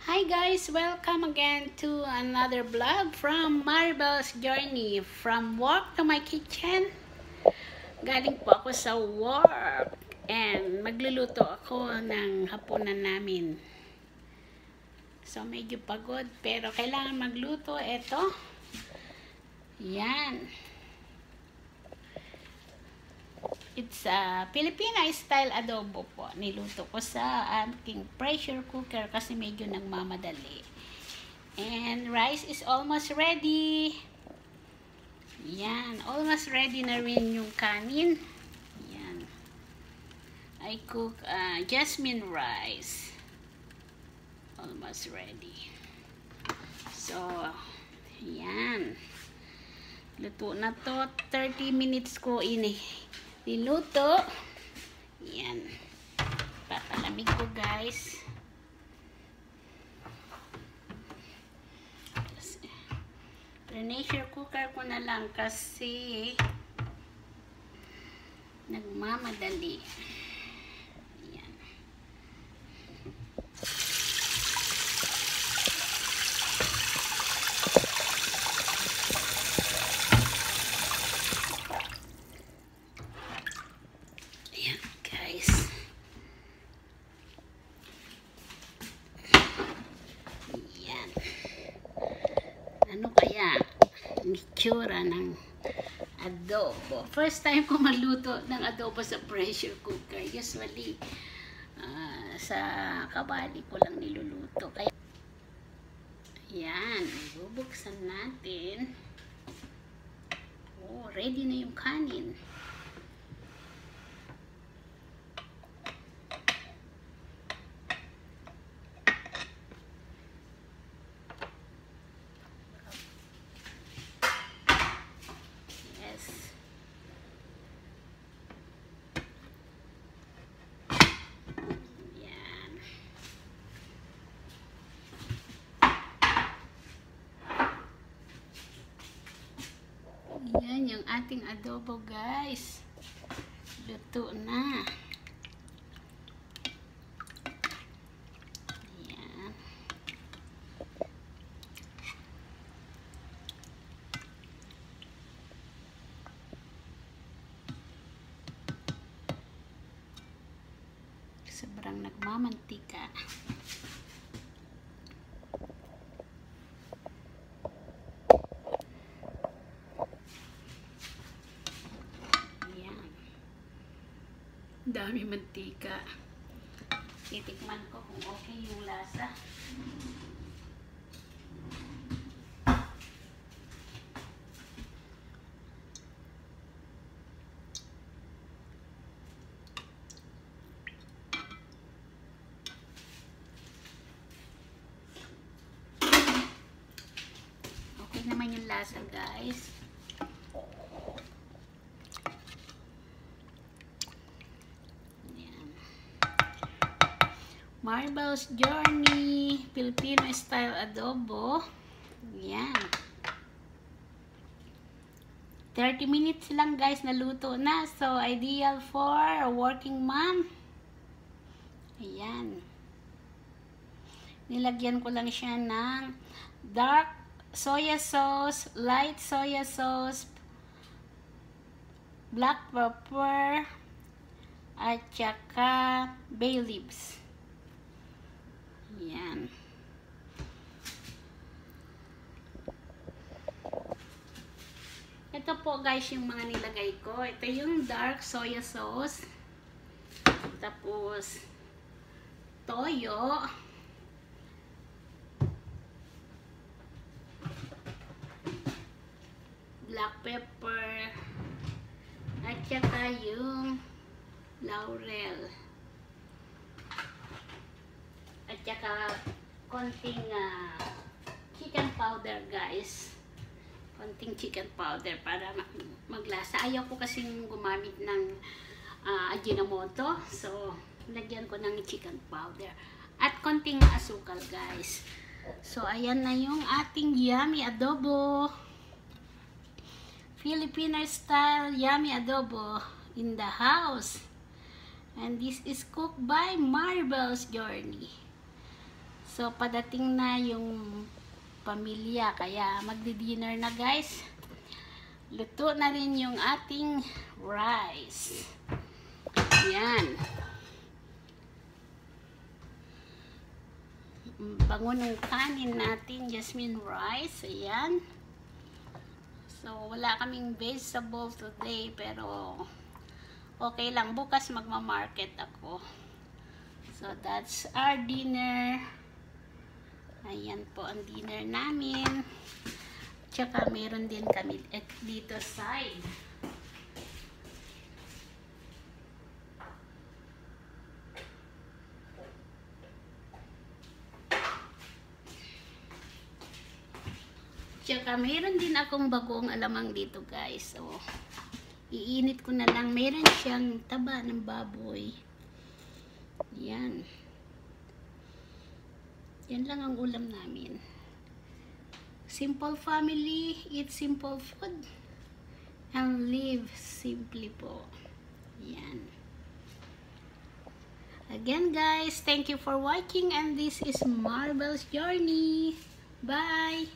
Hi guys! Welcome again to another vlog from Maribel's Journey. From work to my kitchen. Galing po ako sa work. And magluluto ako ng hapunan namin. So medyo pagod pero kailangan magluto. Ito. Yan. It's a Filipino Style adobo po. Niluto ko sa aking pressure cooker kasi medyo nagmamadali. And rice is almost ready. Yan. Almost ready na rin yung kanin. Yan. I cook jasmine rice. Almost ready. So, yan. Luto na to. 30 minutes ko niluto. Yan. Papalamig ko guys. Pressure cooker ko na lang kasi nagmamadali. Yan. Ayan guys. Yan. Ano kaya ang itsura ng adobo? First time ko magluto ng adobo sa pressure cooker. Usually, sa kabali ko lang niluluto. Kaya, yan. Bubuksan natin. Oh, ready na yung kanin. Yan yung ating adobo guys. Luto na. Yan. Sobrang nagmamantika. Dami mantika. Titikman ko kung okay yung lasa. Okay naman yung lasa guys. Maribel's Journey Filipino Style adobo. Yan. 30 minutes lang guys, naluto na. So, ideal for a working mom. Ayan. Nilagyan ko lang siya ng dark soya sauce, light soya sauce, black pepper, at saka bay leaves. Yan. Ito po guys yung mga nilagay ko. Ito yung dark soya sauce. Tapos toyo. Black pepper. At saka yung laurel. At saka konting chicken powder guys. Konting chicken powder para maglasa. Ayaw ko kasing gumamit ng ajinomoto. So, lagyan ko ng chicken powder. At konting asukal guys. So, ayan na yung ating yummy adobo. Filipino style yummy adobo in the house. And this is cooked by Maribel's Journey. So, padating na yung pamilya. Kaya, magdi-dinner na guys. Luto na rin yung ating rice. Yan. Bango ng kanin natin, jasmine rice. Ayan. So, wala kaming vegetable today, pero okay lang. Bukas magma-market ako. So, that's our dinner. Ayan po ang dinner namin. Tsaka, meron din kami dito side. Tsaka, meron din akong bagoong alamang dito guys. So, iinit ko na lang. Meron siyang taba ng baboy. Yan. Yan lang ang ulam namin. Simple family, eat simple food, and live simply po. Yan. Again guys, thank you for watching, and this is Marvel's Journey. Bye!